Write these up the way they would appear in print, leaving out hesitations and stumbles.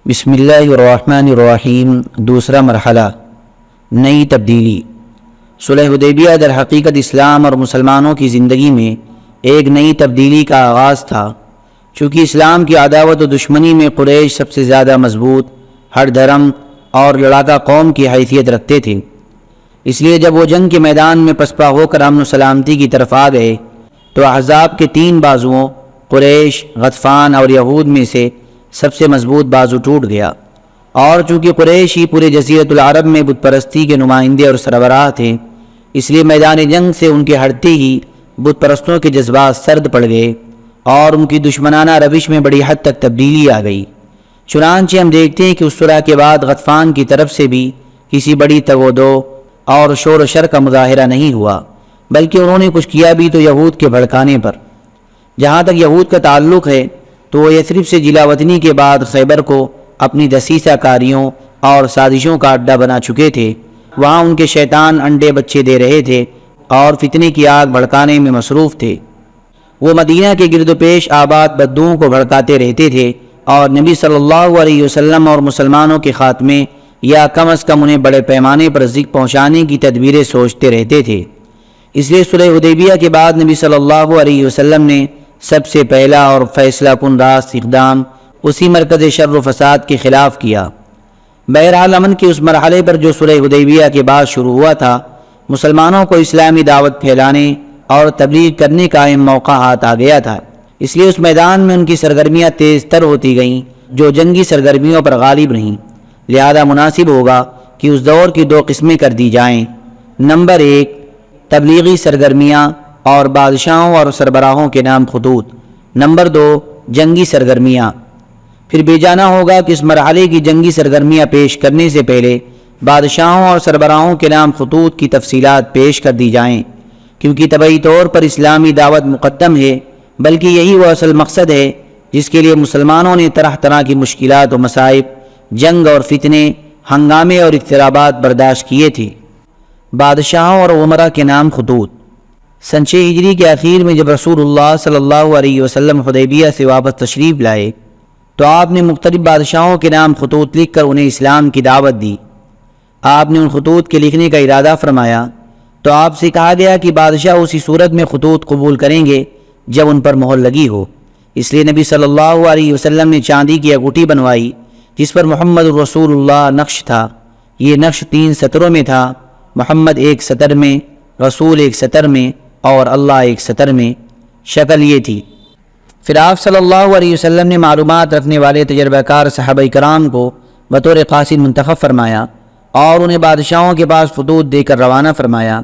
بسم اللہ الرحمن الرحیم۔ دوسرا مرحلہ، نئی تبدیلی۔ صلح حدیبیہ در حقیقت اسلام اور مسلمانوں کی زندگی میں ایک نئی تبدیلی کا آغاز تھا۔ چونکہ اسلام کی عداوت و دشمنی میں قریش سب سے زیادہ مضبوط، ہر دھرم اور لڑاکا قوم کی حیثیت رکھتے تھے، اس لیے جب وہ جنگ کے میدان میں پسپا ہو کر امن و سلامتی کی طرف آ گئے تو احزاب کے تین بازوؤں قریش، غطفان اور یہود میں سے سب سے مضبوط بازو ٹوٹ گیا۔ اور چونکہ قریش ہی پورے جزیرۃ العرب میں بت پرستی کے نمائندے اور سربراہ تھے، اس لیے میدان جنگ سے ان کے ہٹتے ہی بت پرستوں کے جذبات سرد پڑ گئے اور ان کی دشمنانہ روش میں بڑی حد تک تبدیلی آ گئی۔ چنانچہ ہم دیکھتے ہیں کہ اس صلح کے بعد غطفان کی طرف سے بھی کسی بڑی تگ و دو اور شور و شر کا مظاہرہ نہیں ہوا، بلکہ انہوں نے کچھ کیا بھی تو یہود کے بھڑکانے پر۔ جہاں تک یہود کا تعلق ہے تو وہ یثرب سے جلا وطنی کے بعد خیبر کو اپنی دسیسہ کاریوں اور سازشوں کا اڈہ بنا چکے تھے۔ وہاں ان کے شیطان انڈے بچے دے رہے تھے اور فتنے کی آگ بھڑکانے میں مصروف تھے۔ وہ مدینہ کے گرد و پیش آباد بدوؤں کو بھڑکاتے رہتے تھے اور نبی صلی اللہ علیہ وسلم اور مسلمانوں کے خاتمے یا کم از کم انہیں بڑے پیمانے پر ذکر پہنچانے کی تدبیریں سوچتے رہتے تھے۔ اس لیے صلح حدیبیہ کے بعد نبی صلی اللہ علیہ وسلم نے سب سے پہلا اور فیصلہ کن راست اقدام اسی مرکز شر و فساد کے خلاف کیا۔ بہرحال امن کے اس مرحلے پر جو صلح حدیبیہ کے بعد شروع ہوا تھا، مسلمانوں کو اسلامی دعوت پھیلانے اور تبلیغ کرنے کا اہم موقع ہاتھ آ گیا تھا۔ اس لیے اس میدان میں ان کی سرگرمیاں تیز تر ہوتی گئیں جو جنگی سرگرمیوں پر غالب رہیں۔ لہذا مناسب ہوگا کہ اس دور کی دو قسمیں کر دی جائیں۔ نمبر 1، تبلیغی سرگرمیاں اور بادشاہوں اور سربراہوں کے نام خطوط۔ نمبر 2، جنگی سرگرمیاں۔ پھر بے جانا ہوگا کہ اس مرحلے کی جنگی سرگرمیاں پیش کرنے سے پہلے بادشاہوں اور سربراہوں کے نام خطوط کی تفصیلات پیش کر دی جائیں، کیونکہ طبعی طور پر اسلامی دعوت مقدم ہے، بلکہ یہی وہ اصل مقصد ہے جس کے لیے مسلمانوں نے طرح طرح کی مشکلات و مصائب، جنگ اور فتنے، ہنگامے اور اضطرابات برداشت کیے تھے۔ بادشاہوں اور امراء کے نام خطوط۔ سن 6 ہجری کے آخر میں جب رسول اللہ صلی اللہ علیہ وسلم حدیبیہ سے واپس تشریف لائے تو آپ نے مختلف بادشاہوں کے نام خطوط لکھ کر انہیں اسلام کی دعوت دی۔ آپ نے ان خطوط کے لکھنے کا ارادہ فرمایا تو آپ سے کہا گیا کہ بادشاہ اسی صورت میں خطوط قبول کریں گے جب ان پر مہر لگی ہو۔ اس لیے نبی صلی اللہ علیہ وسلم نے چاندی کی انگوٹھی بنوائی جس پر محمد رسول اللہ نقش تھا۔ یہ نقش 3 سطروں میں تھا، محمد ایک سطر میں، رسول ایک سطر میں اور اللہ ایک سطر میں۔ شکل یہ تھی۔ پھر آپ صلی اللہ علیہ وسلم نے معلومات رکھنے والے تجربہ کار صحابہ کرام کو بطور قاصد منتخب فرمایا اور انہیں بادشاہوں کے پاس خطوط دے کر روانہ فرمایا۔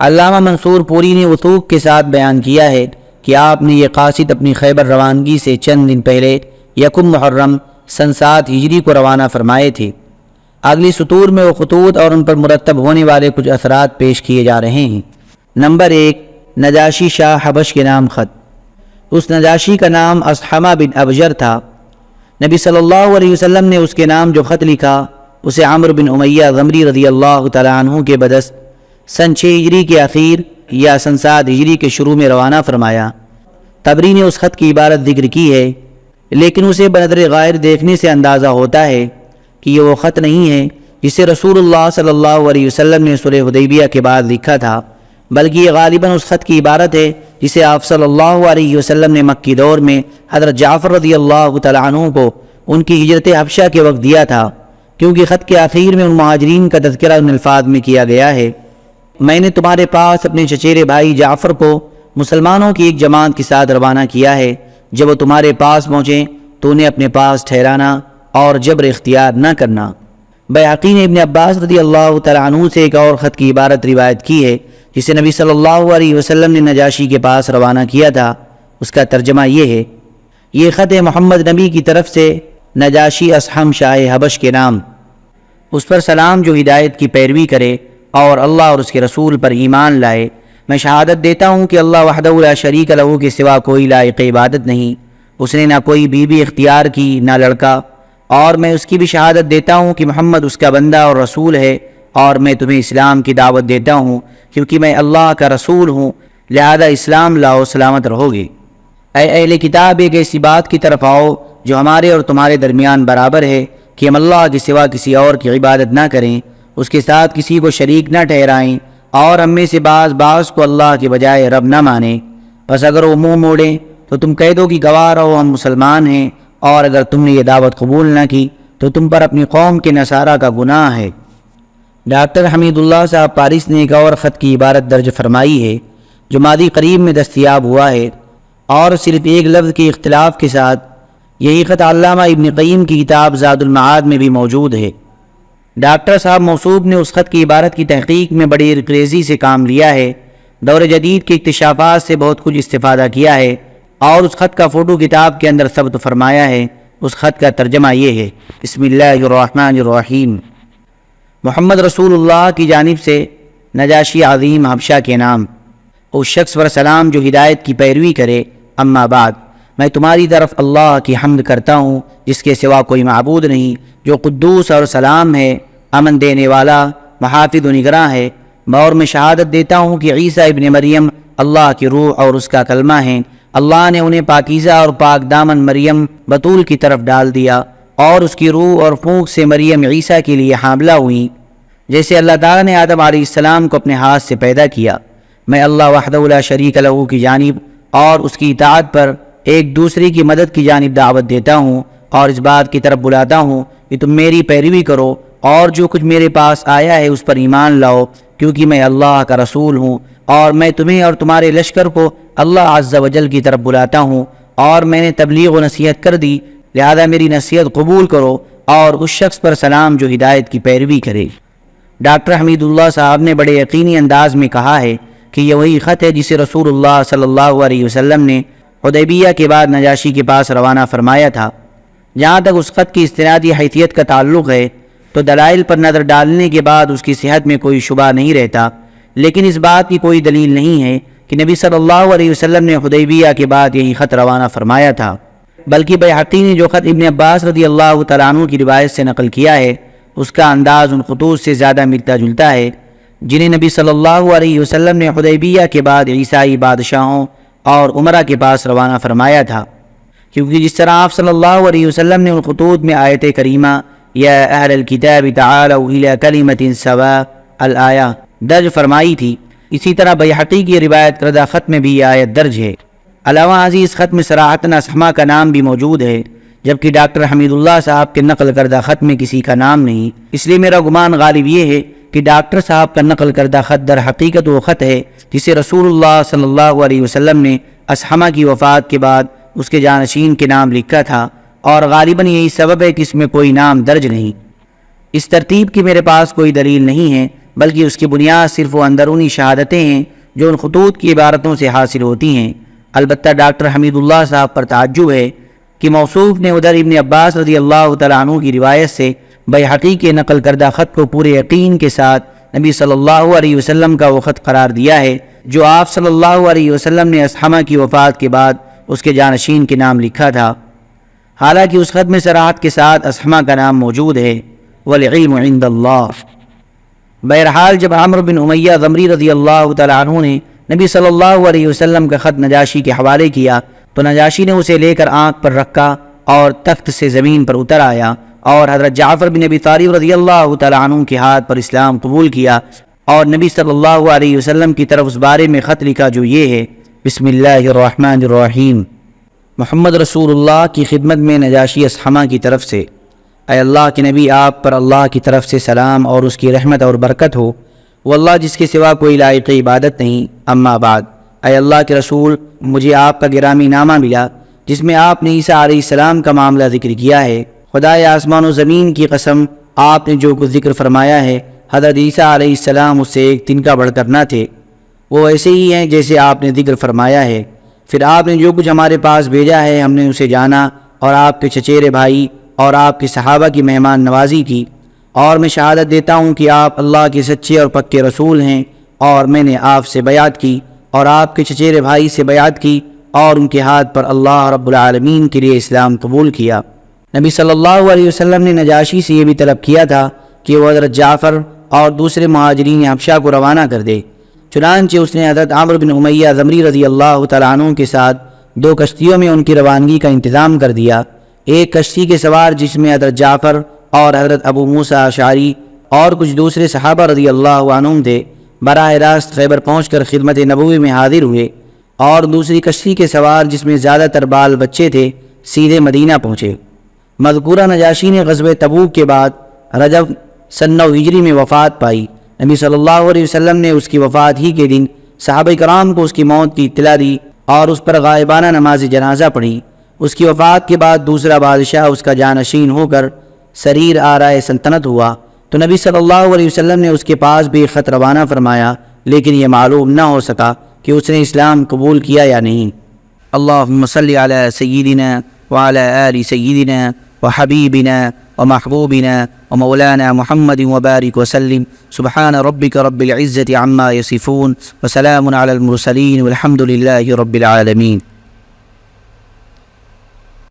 علامہ منصور پوری نے وثوق کے ساتھ بیان کیا ہے کہ آپ نے یہ قاصد اپنی خیبر روانگی سے چند دن پہلے یکم محرم سن 7 ہجری کو روانہ فرمائے تھے۔ اگلی سطور میں وہ خطوط اور ان پر مرتب ہونے والے کچھ اثرات پیش کیے جا رہے ہیں۔ نمبر 1، نجاشی شاہ حبش کے نام خط۔ اس نجاشی کا نام اصحمہ بن ابجر تھا۔ نبی صلی اللہ علیہ وسلم نے اس کے نام جو خط لکھا اسے عمرو بن امیہ غمری رضی اللہ تعالیٰ عنہ کے بدست سن 6 ہجری کے اخیر یا سن 7 ہجری کے شروع میں روانہ فرمایا۔ طبری نے اس خط کی عبارت ذکر کی ہے، لیکن اسے بنظر غائر دیکھنے سے اندازہ ہوتا ہے کہ یہ وہ خط نہیں ہے جسے رسول اللہ صلی اللہ علیہ وسلم نے صلح حدیبیہ کے بعد لکھا تھا، بلکہ یہ غالباً اس خط کی عبارت ہے جسے آپ صلی اللہ علیہ وسلم نے مکی دور میں حضرت جعفر رضی اللہ تعالیٰ عنہ کو ان کی ہجرت حبشہ کے وقت دیا تھا، کیونکہ خط کے آخر میں ان مہاجرین کا تذکرہ ان الفاظ میں کیا گیا ہے: میں نے تمہارے پاس اپنے چچیرے بھائی جعفر کو مسلمانوں کی ایک جماعت کے ساتھ روانہ کیا ہے۔ جب وہ تمہارے پاس پہنچیں تو انہیں اپنے پاس ٹھہرانا اور جبر اختیار نہ کرنا۔ بیہقی نے ابن عباس رضی اللہ تعالیٰ عنہ سے ایک اور خط کی عبارت روایت کی ہے جسے نبی صلی اللہ علیہ وسلم نے نجاشی کے پاس روانہ کیا تھا۔ اس کا ترجمہ یہ ہے: یہ خط ہے محمد نبی کی طرف سے نجاشی اصحم شاہ حبش کے نام، اس پر سلام جو ہدایت کی پیروی کرے اور اللہ اور اس کے رسول پر ایمان لائے۔ میں شہادت دیتا ہوں کہ اللہ وحدہ لا شریک لہ کے سوا کوئی لائق عبادت نہیں، اس نے نہ کوئی بیوی اختیار کی نہ لڑکا، اور میں اس کی بھی شہادت دیتا ہوں کہ محمد اس کا بندہ اور رسول ہے، اور میں تمہیں اسلام کی دعوت دیتا ہوں کیونکہ میں اللہ کا رسول ہوں، لہذا اسلام لاؤ سلامت رہو گے۔ اے اہل کتاب، ایک ایسی بات کی طرف آؤ جو ہمارے اور تمہارے درمیان برابر ہے کہ ہم اللہ کے سوا کسی اور کی عبادت نہ کریں، اس کے ساتھ کسی کو شریک نہ ٹھہرائیں، اور ہم میں سے بعض کو اللہ کے بجائے رب نہ مانیں۔ بس اگر وہ منہ موڑیں تو تم کہہ دو کہ گواہ رہو ہم مسلمان ہیں، اور اگر تم نے یہ دعوت قبول نہ کی تو تم پر اپنی قوم کے نصارہ کا گناہ ہے۔ ڈاکٹر حمید اللہ صاحب پارس نے ایک اور خط کی عبارت درج فرمائی ہے جو ماضی قریب میں دستیاب ہوا ہے، اور صرف ایک لفظ کے اختلاف کے ساتھ یہی خط علامہ ابن قیم کی کتاب زاد المعاد میں بھی موجود ہے۔ ڈاکٹر صاحب موصوف نے اس خط کی عبارت کی تحقیق میں بڑی ریزی سے کام لیا ہے، دور جدید کے اکتشافات سے بہت کچھ استفادہ کیا ہے، اور اس خط کا فوٹو کتاب کے اندر ثبت فرمایا ہے۔ اس خط کا ترجمہ یہ ہے: بسم اللہ الرحمن الرحیم، محمد رسول اللہ کی جانب سے نجاشی عظیم حبشہ کے نام، اس شخص پر سلام جو ہدایت کی پیروی کرے۔ اما بعد، میں تمہاری طرف اللہ کی حمد کرتا ہوں جس کے سوا کوئی معبود نہیں، جو قدوس اور سلام ہے، امن دینے والا، محافظ و نگراں ہے۔ اور میں شہادت دیتا ہوں کہ عیسیٰ ابن مریم اللہ کی روح اور اس کا کلمہ ہیں۔ اللہ نے انہیں پاکیزہ اور پاک دامن مریم بطول کی طرف ڈال دیا، اور اس کی روح اور پھونک سے مریم عیسیٰ کے لیے حاملہ ہوئیں، جیسے اللہ تعالیٰ نے آدم علیہ السلام کو اپنے ہاتھ سے پیدا کیا۔ میں اللہ وحدہ لا شریک لہ کی جانب اور اس کی اطاعت پر ایک دوسرے کی مدد کی جانب دعوت دیتا ہوں، اور اس بات کی طرف بلاتا ہوں کہ تم میری پیروی کرو، اور جو کچھ میرے پاس آیا ہے اس پر ایمان لاؤ، کیونکہ میں اللہ کا رسول ہوں، اور میں تمہیں اور تمہارے لشکر کو اللہ عز و جل کی طرف بلاتا ہوں، اور میں نے تبلیغ و نصیحت کر دی، لہذا میری نصیحت قبول کرو، اور اس شخص پر سلام جو ہدایت کی پیروی کرے۔ ڈاکٹر حمید اللہ صاحب نے بڑے یقینی انداز میں کہا ہے کہ یہ وہی خط ہے جسے رسول اللہ صلی اللہ علیہ وسلم نے حدیبیہ کے بعد نجاشی کے پاس روانہ فرمایا تھا۔ جہاں تک اس خط کی استنادی حیثیت کا تعلق ہے تو دلائل پر نظر ڈالنے کے بعد اس کی صحت میں کوئی شبہ نہیں رہتا، لیکن اس بات کی کوئی دلیل نہیں ہے کہ نبی صلی اللہ علیہ وسلم نے حدیبیہ کے بعد یہی خط روانہ فرمایا تھا، بلکہ بیہقی نے جو خط ابن عباس رضی اللہ تعالیٰ عنہ کی روایت سے نقل کیا ہے اس کا انداز ان خطوط سے زیادہ ملتا جلتا ہے جنہیں نبی صلی اللہ علیہ وسلم نے حدیبیہ کے بعد عیسائی بادشاہوں اور عمرہ کے پاس روانہ فرمایا تھا، کیونکہ جس طرح آپ صلی اللہ علیہ وسلم نے ان خطوط میں آیت کریمہ یا اہل الکتاب تعالوا الی کلمۃ سواء الآیہ درج فرمائی تھی، اسی طرح بیہقی کی روایت کردہ خط میں بھی یہ آیت درج ہے۔ علاوہ ازیں اس خط میں صراحتاً اسحمہ کا نام بھی موجود ہے، جبکہ ڈاکٹر حمید اللہ صاحب کے نقل کردہ خط میں کسی کا نام نہیں، اس لیے میرا گمان غالب یہ ہے کہ ڈاکٹر صاحب کا نقل کردہ خط در حقیقت وہ خط ہے جسے رسول اللہ صلی اللہ علیہ وسلم نے اسحمہ کی وفات کے بعد اس کے جانشین کے نام لکھا تھا، اور غالباً یہی سبب ہے کہ اس میں کوئی نام درج نہیں۔ اس ترتیب کی میرے پاس کوئی دلیل نہیں ہے، بلکہ اس کی بنیاد صرف وہ اندرونی شہادتیں ہیں جو ان خطوط کی عبارتوں سے حاصل ہوتی ہیں۔ البتہ ڈاکٹر حمید اللہ صاحب پر تعجب ہے کہ موصوف نے ادھر ابن عباس رضی اللہ تعالیٰ عنہ کی روایت سے بیہقی کے نقل کردہ خط کو پورے یقین کے ساتھ نبی صلی اللہ علیہ وسلم کا وہ خط قرار دیا ہے جو آپ صلی اللہ علیہ وسلم نے اسحمہ کی وفات کے بعد اس کے جانشین کے نام لکھا تھا، حالانکہ اس خط میں صراحت کے ساتھ اسحمہ کا نام موجود ہے، والعلم عند اللہ۔ بہرحال جب عمرو بن امیہ ضمری رضی اللہ تعالیٰ عنہ نے نبی صلی اللہ علیہ وسلم کا خط نجاشی کے حوالے کیا تو نجاشی نے اسے لے کر آنکھ پر رکھا اور تخت سے زمین پر اتر آیا، اور حضرت جعفر بن ابی طالب رضی اللہ تعالیٰ عنہ کے ہاتھ پر اسلام قبول کیا، اور نبی صلی اللہ علیہ وسلم کی طرف اس بارے میں خط لکھا جو یہ ہے: بسم اللہ الرحمن الرحیم، محمد رسول اللہ کی خدمت میں نجاشی اسحمہ کی طرف سے، اے اللہ کے نبی، آپ پر اللہ کی طرف سے سلام اور اس کی رحمت اور برکت ہو، وہ اللہ جس کے سوا کوئی لائق عبادت نہیں۔ اما بعد، اے اللہ کے رسول، مجھے آپ کا گرامی نامہ ملا جس میں آپ نے عیسیٰ علیہ السلام کا معاملہ ذکر کیا ہے۔ خدائے آسمان و زمین کی قسم، آپ نے جو کچھ ذکر فرمایا ہے حضرت عیسیٰ علیہ السلام اس سے ایک تنکا بڑھ کر نہ تھے، وہ ایسے ہی ہیں جیسے آپ نے ذکر فرمایا ہے۔ پھر آپ نے جو کچھ ہمارے پاس بھیجا ہے ہم نے اسے جانا، اور آپ کے چچیرے بھائی اور آپ کے صحابہ کی مہمان نوازی کی، اور میں شہادت دیتا ہوں کہ آپ اللہ کے سچے اور پکے رسول ہیں، اور میں نے آپ سے بیعت کی اور آپ کے چچیرے بھائی سے بیعت کی، اور ان کے ہاتھ پر اللہ رب العالمین کے لیے اسلام قبول کیا۔ نبی صلی اللہ علیہ وسلم نے نجاشی سے یہ بھی طلب کیا تھا کہ وہ حضرت جعفر اور دوسرے مہاجرین حبشہ کو روانہ کر دے، چنانچہ اس نے حضرت عمرو بن امیہ ضمری رضی اللہ تعالیٰ عنہ کے ساتھ 2 کشتیوں میں ان کی روانگی کا انتظام کر دیا، ایک کشتی کے سوار جس میں حضرت جعفر اور حضرت ابو موسیٰ اشعری اور کچھ دوسرے صحابہ رضی اللہ عنہم تھے، براہ راست خیبر پہنچ کر خدمت نبوی میں حاضر ہوئے اور دوسری کشتی کے سوار جس میں زیادہ تر بال بچے تھے سیدھے مدینہ پہنچے۔ مذکورہ نجاشی نے غزوہ تبوک کے بعد رجب سن 9 ہجری میں وفات پائی۔ نبی صلی اللہ علیہ وسلم نے اس کی وفات ہی کے دن صحابہ کرام کو اس کی موت کی اطلاع دی اور اس پر غائبانہ نماز جنازہ پڑھی۔ اس کی وفات کے بعد دوسرا بادشاہ اس کا جانشین ہو کر سریر آرائے سلطنت ہوا، تو نبی صلی اللہ علیہ وسلم نے اس کے پاس بھی خط روانہ فرمایا، لیکن یہ معلوم نہ ہو سکا کہ اس نے اسلام قبول کیا یا نہیں۔ اللہم صلی علی سیدنا وعلی آل سیدنا وحبیبنا ومحبوبنا ومولانا محمد وبارک وسلم۔ سبحان ربک رب العزة عما یصفون وسلام علی المرسلین والحمد للہ رب العالمین۔